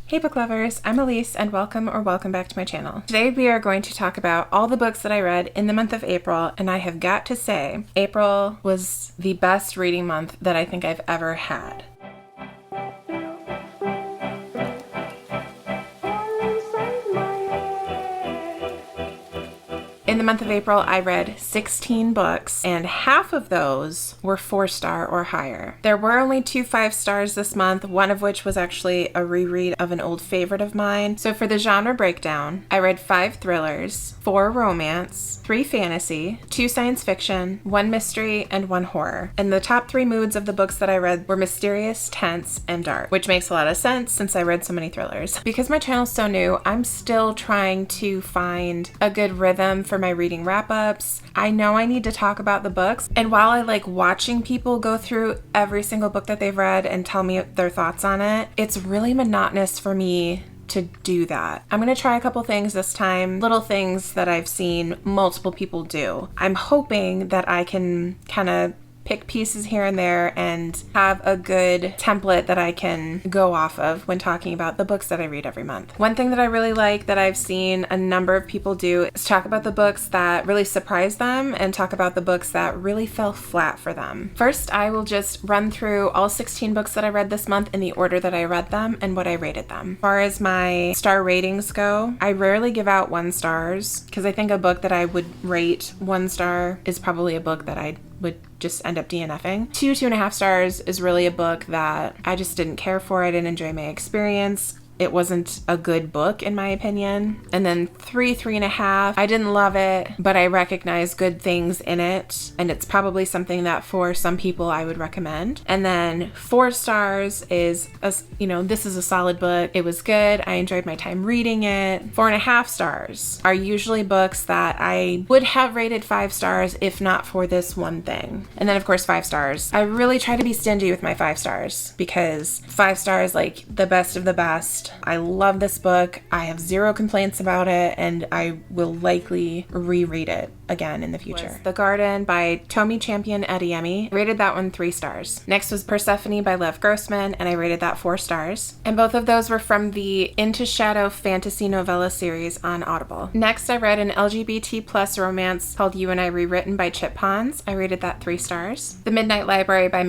Hey book lovers, I'm Elise and welcome back to my channel. Today we are going to talk about all the books that I read in the month of April, and I have got to say, April was the best reading month that I think I've ever had. In the month of April, I read 16 books, and half of those were 4-star or higher. There were only 2 5-stars this month, one of which was actually a reread of an old favorite of mine. So for the genre breakdown, I read 5 thrillers, 4 romance, 3 fantasy, 2 science fiction, 1 mystery, and 1 horror. And the top 3 moods of the books that I read were mysterious, tense, and dark, which makes a lot of sense since I read so many thrillers. Because my channel's so new, I'm still trying to find a good rhythm for my reading wrap-ups. I know I need to talk about the books, and while I like watching people go through every single book that they've read and tell me their thoughts on it, it's really monotonous for me to do that. I'm gonna try a couple things this time, little things that I've seen multiple people do. I'm hoping that I can kind of pick pieces here and there and have a good template that I can go off of when talking about the books that I read every month. One thing that I really like that I've seen a number of people do is talk about the books that really surprised them and talk about the books that really fell flat for them. First, I will just run through all 16 books that I read this month in the order that I read them and what I rated them. As far as my star ratings go, I rarely give out 1 stars because I think a book that I would rate 1 star is probably a book that I would just end up DNFing. 2.5 stars is really a book that I just didn't care for. I didn't enjoy my experience. It wasn't a good book in my opinion. And then 3.5. I didn't love it, but I recognize good things in it. And it's probably something that for some people I would recommend. And then 4 stars is, this is a solid book. It was good. I enjoyed my time reading it. 4.5 stars are usually books that I would have rated 5 stars if not for this one thing. And then of course 5 stars. I really try to be stingy with my 5 stars because 5 stars, like the best of the best. I love this book. I have 0 complaints about it, and I will likely reread it again in the future. The Garden by Tomi Champion Adeyemi. I rated that one 3 stars. Next was Persephone by Lev Grossman, and I rated that 4 stars. And both of those were from the Into Shadow fantasy novella series on Audible. Next, I read an LGBT plus romance called You and I Rewritten by Chip Pons. I rated that 3 stars. The Midnight Library by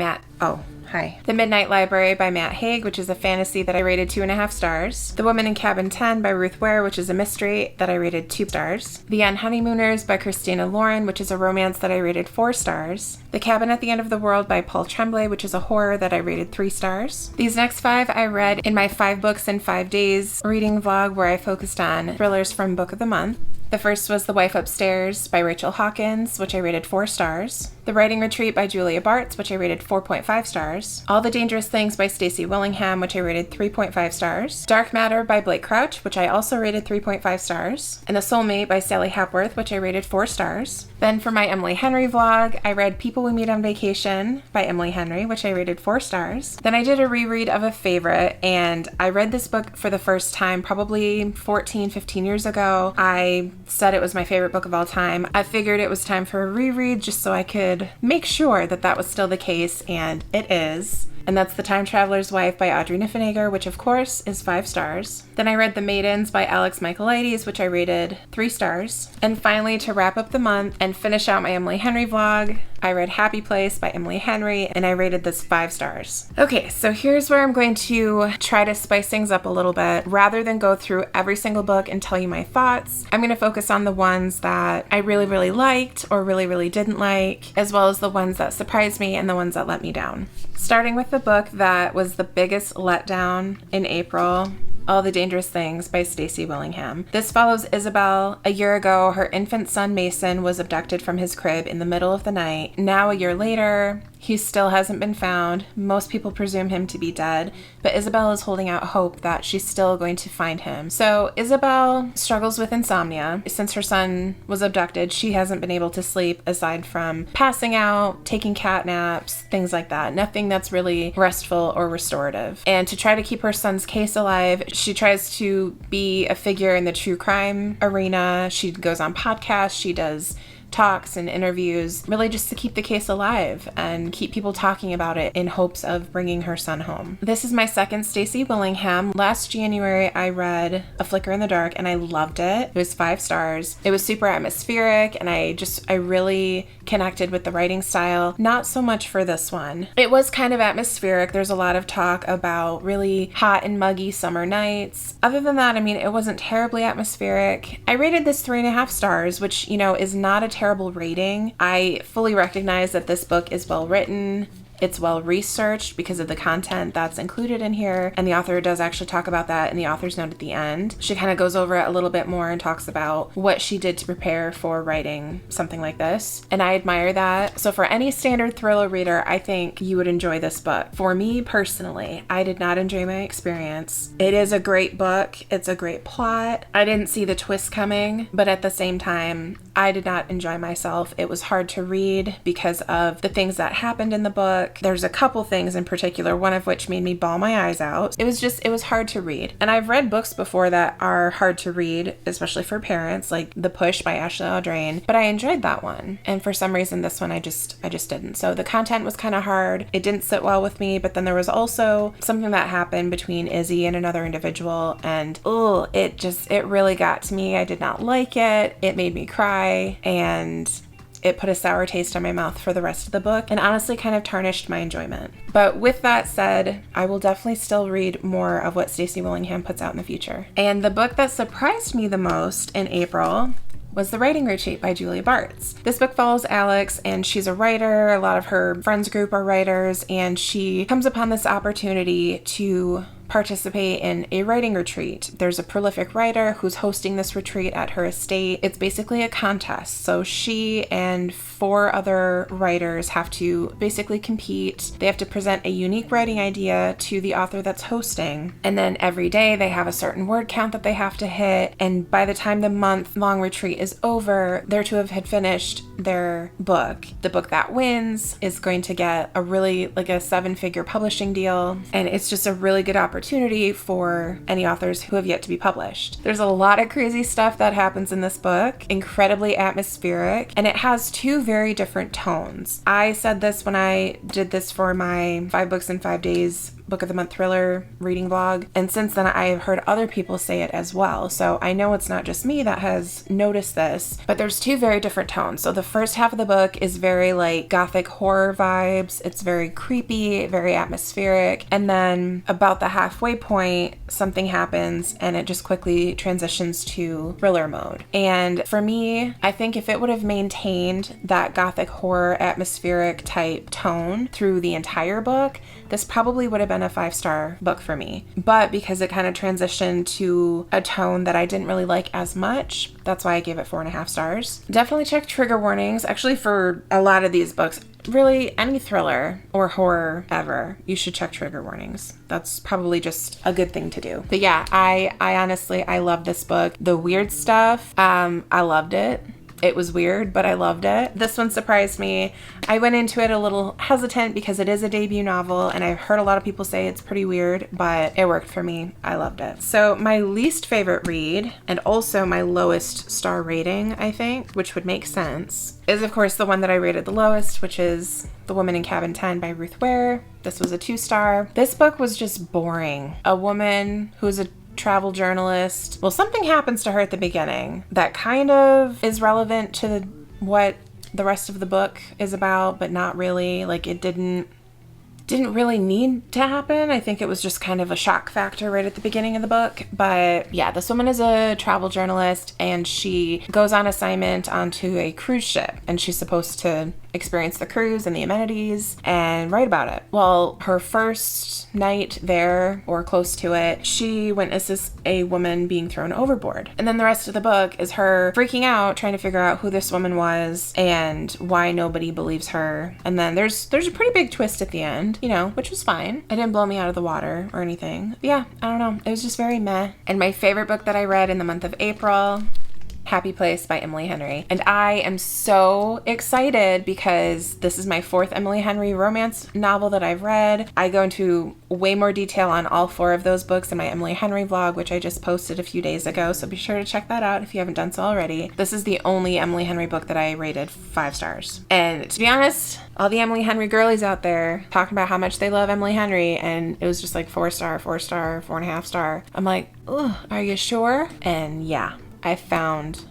The Midnight Library by Matt Haig, which is a fantasy that I rated 2.5 stars. The Woman in Cabin 10 by Ruth Ware, which is a mystery that I rated 2 stars. The Unhoneymooners by Christina Lauren, which is a romance that I rated 4 stars. The Cabin at the End of the World by Paul Tremblay, which is a horror that I rated 3 stars. These next 5 I read in my 5 books in 5 days reading vlog where I focused on thrillers from Book of the Month. The first was The Wife Upstairs by Rachel Hawkins, which I rated 4 stars. The Writing Retreat by Julia Bartz, which I rated 4.5 stars. All the Dangerous Things by Stacey Willingham, which I rated 3.5 stars. Dark Matter by Blake Crouch, which I also rated 3.5 stars. And The Soulmate by Sally Hapworth, which I rated 4 stars. Then for my Emily Henry vlog, I read People We Meet on Vacation by Emily Henry, which I rated 4 stars. Then I did a reread of a favorite, and I read this book for the first time probably 15 years ago. I said it was my favorite book of all time. I figured it was time for a reread just so I could make sure that that was still the case, and it is. And that's The Time Traveler's Wife by Audrey Niffenegger, which of course is 5 stars. Then I read The Maidens by Alex Michaelides, which I rated 3 stars. And finally, to wrap up the month and finish out my Emily Henry vlog, I read Happy Place by Emily Henry, and I rated this 5 stars. Okay, so here's where I'm going to try to spice things up a little bit. Rather than go through every single book and tell you my thoughts, I'm going to focus on the ones that I really liked or really didn't like, as well as the ones that surprised me and the ones that let me down. Starting with the book that was the biggest letdown in April, All the Dangerous Things by Stacey Willingham. This follows Isabel. A year ago, her infant son Mason was abducted from his crib in the middle of the night. Now, a year later, he still hasn't been found. Most people presume him to be dead, but Isabel is holding out hope that she's still going to find him. So Isabel struggles with insomnia. Since her son was abducted, she hasn't been able to sleep aside from passing out, taking cat naps, things like that. Nothing that's really restful or restorative. And to try to keep her son's case alive, she tries to be a figure in the true crime arena. She goes on podcasts. She does talks and interviews, really just to keep the case alive and keep people talking about it in hopes of bringing her son home. This is my second Stacey Willingham. Last January, I read A Flicker in the Dark and I loved it. It was 5 stars. It was super atmospheric and I really connected with the writing style. Not so much for this one. It was kind of atmospheric. There's a lot of talk about really hot and muggy summer nights. Other than that, I mean, it wasn't terribly atmospheric. I rated this 3.5 stars, which, you know, is not a terrible rating. I fully recognize that this book is well written. It's well researched because of the content that's included in here, and the author does actually talk about that in the author's note at the end. She kind of goes over it a little bit more and talks about what she did to prepare for writing something like this, and I admire that. So for any standard thriller reader, I think you would enjoy this book. For me personally, I did not enjoy my experience. It is a great book. It's a great plot. I didn't see the twist coming, but at the same time, I did not enjoy myself. It was hard to read because of the things that happened in the book. There's a couple things in particular, one of which made me bawl my eyes out. It was hard to read. And I've read books before that are hard to read, especially for parents, like The Push by Ashley Audrain, but I enjoyed that one. And for some reason, this one I just didn't. So the content was kind of hard. It didn't sit well with me, but then there was also something that happened between Izzy and another individual, and it really got to me. I did not like it. It made me cry, and it put a sour taste in my mouth for the rest of the book and honestly kind of tarnished my enjoyment. But with that said, I will definitely still read more of what Stacey Willingham puts out in the future. And the book that surprised me the most in April was The Writing Retreat by Julia Bartz. This book follows Alex, and she's a writer. A lot of her friends group are writers, and she comes upon this opportunity to participate in a writing retreat. There's a prolific writer who's hosting this retreat at her estate. It's basically a contest. So she and 4 other writers have to basically compete. They have to present a unique writing idea to the author that's hosting. And then every day they have a certain word count that they have to hit. And by the time the month-long retreat is over, they're to have had finished their book. The book that wins is going to get a really, like a 7-figure publishing deal. And it's just a really good opportunity for any authors who have yet to be published. There's a lot of crazy stuff that happens in this book, incredibly atmospheric, and it has 2 very different tones. I said this when I did this for my 5 books in 5 days Book of the Month thriller reading blog, and since then I've heard other people say it as well, so I know it's not just me that has noticed this, but there's 2 very different tones. So the first half of the book is very like gothic horror vibes. It's very creepy, very atmospheric, and then about the halfway point something happens and it just quickly transitions to thriller mode. And for me, I think if it would have maintained that gothic horror atmospheric type tone through the entire book, this probably would have been a 5-star book for me. But because it kind of transitioned to a tone that I didn't really like as much, that's why I gave it 4.5 stars. Definitely check trigger warnings. Actually, for a lot of these books, really any thriller or horror ever, you should check trigger warnings. That's probably just a good thing to do. But yeah, I honestly, I love this book. The weird stuff, I loved it. It was weird, but I loved it. This one surprised me. I went into it a little hesitant because it is a debut novel, and I've heard a lot of people say it's pretty weird, but it worked for me. I loved it. So my least favorite read, and also my lowest star rating, I think, which would make sense, is of course the one that I rated the lowest, which is The Woman in Cabin 10 by Ruth Ware. This was a 2-star. This book was just boring. A woman who's a travel journalist. Well, something happens to her at the beginning that kind of is relevant to what the rest of the book is about, but not really. Like, it didn't really need to happen. I think it was just kind of a shock factor right at the beginning of the book. But yeah, this woman is a travel journalist, and she goes on assignment onto a cruise ship, and she's supposed to experience the cruise and the amenities and write about it. Well, her first night there, or close to it, she witnesses a woman being thrown overboard. And then the rest of the book is her freaking out, trying to figure out who this woman was and why nobody believes her. And then there's a pretty big twist at the end, you know, which was fine. It didn't blow me out of the water or anything. But yeah, I don't know. It was just very meh. And my favorite book that I read in the month of April Happy Place by Emily Henry. And I am so excited because this is my 4th Emily Henry romance novel that I've read. I go into way more detail on all 4 of those books in my Emily Henry vlog, which I just posted a few days ago, so be sure to check that out if you haven't done so already. This is the only Emily Henry book that I rated 5 stars. And to be honest, all the Emily Henry girlies out there talking about how much they love Emily Henry, and it was just like 4 star, 4 star, 4.5 star. I'm like, ugh, are you sure? And yeah, I found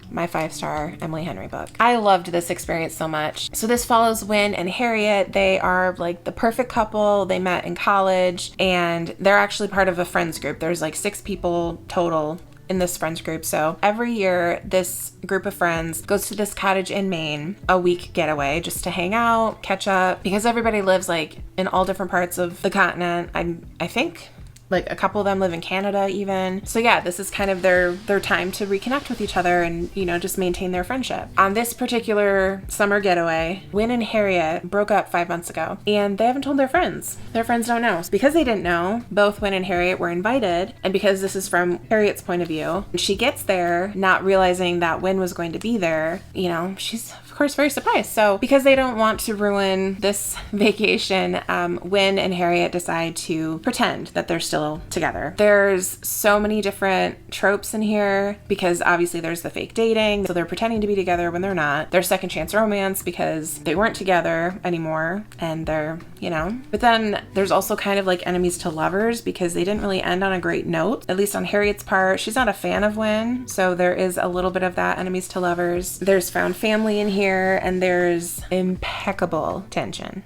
my 5-star Emily Henry book. I loved this experience so much. So this follows Win and Harriet. They are like the perfect couple. They met in college and they're actually part of a friends group. There's like 6 people total in this friends group. So every year this group of friends goes to this cottage in Maine, a week getaway, just to hang out, catch up, because everybody lives like in all different parts of the continent. I think like a couple of them live in Canada even. So yeah, this is kind of their time to reconnect with each other and, you know, just maintain their friendship. On this particular summer getaway, Win and Harriet broke up 5 months ago and they haven't told their friends. Their friends don't know. Because they didn't know, both Win and Harriet were invited, and because this is from Harriet's point of view, she gets there not realizing that Win was going to be there. You know, she's of course very surprised. So because they don't want to ruin this vacation, Win and Harriet decide to pretend that they're still together. There's so many different tropes in here because obviously there's the fake dating, so they're pretending to be together when they're not. There's second chance romance because they weren't together anymore and they're, you know. But then there's also kind of like enemies to lovers because they didn't really end on a great note, at least on Harriet's part. She's not a fan of Win, so there is a little bit of that enemies to lovers. There's found family in here and there's impeccable tension.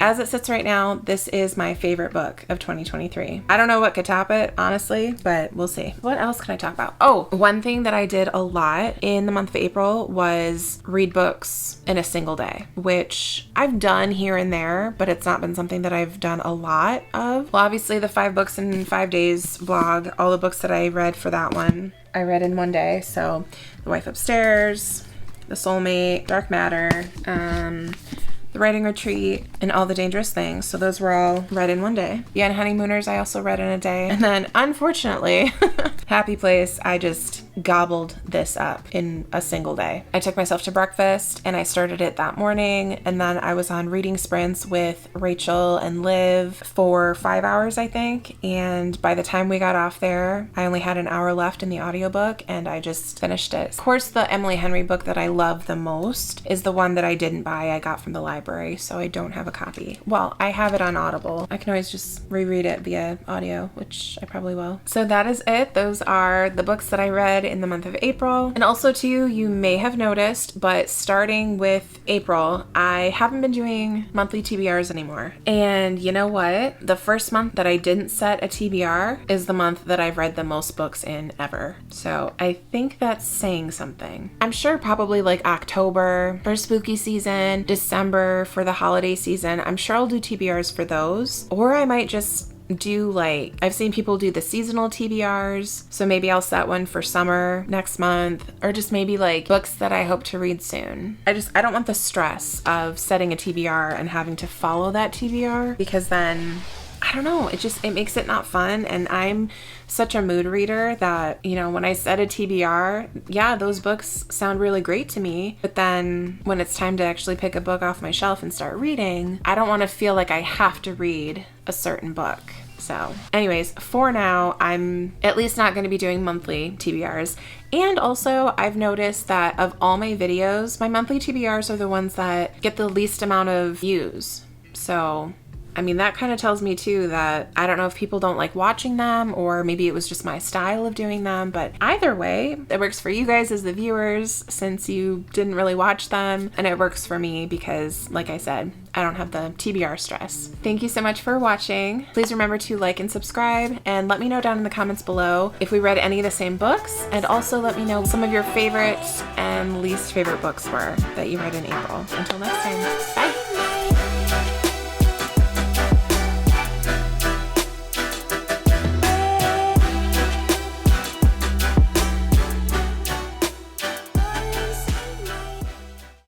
As it sits right now, this is my favorite book of 2023. I don't know what could top it, honestly, but we'll see. What else can I talk about? Oh, one thing that I did a lot in the month of April was read books in a single day, which I've done here and there, but it's not been something that I've done a lot of. Well, obviously the 5 books in 5 days vlog, all the books that I read for that one, I read in one day. So The Wife Upstairs, The Soulmate, Dark Matter, The Writing Retreat, and All the Dangerous Things. So those were all read in one day. Yeah, and Honeymooners I also read in a day. And then unfortunately, Happy Place, I just gobbled this up in a single day. I took myself to breakfast and I started it that morning, and then I was on reading sprints with Rachel and Liv for 5 hours, I think. And by the time we got off there, I only had an hour left in the audiobook and I just finished it. Of course, the Emily Henry book that I love the most is the one that I didn't buy. I got from the library, so I don't have a copy. Well, I have it on Audible. I can always just reread it via audio, which I probably will. So that is it. Those are the books that I read in the month of April. And also too, you may have noticed, but starting with April, I haven't been doing monthly TBRs anymore. And you know what? The first month that I didn't set a TBR is the month that I've read the most books in ever. So I think that's saying something. I'm sure probably like October for spooky season, December for the holiday season. I'm sure I'll do TBRs for those. Or I might just do like, I've seen people do the seasonal TBRs, so maybe I'll set one for summer next month, or just maybe like books that I hope to read soon. I don't want the stress of setting a TBR and having to follow that TBR, because then I don't know, it makes it not fun. And I'm such a mood reader that, you know, when I set a TBR, yeah, those books sound really great to me. But then when it's time to actually pick a book off my shelf and start reading, I don't want to feel like I have to read a certain book. So anyways, for now, I'm at least not going to be doing monthly TBRs. And also, I've noticed that of all my videos, my monthly TBRs are the ones that get the least amount of views. So I mean, that kind of tells me too that I don't know if people don't like watching them, or maybe it was just my style of doing them, but either way, it works for you guys as the viewers since you didn't really watch them, and it works for me because, like I said, I don't have the TBR stress. Thank you so much for watching. Please remember to like and subscribe, and let me know down in the comments below if we read any of the same books, and also let me know some of your favorite and least favorite books were that you read in April. Until next time, bye!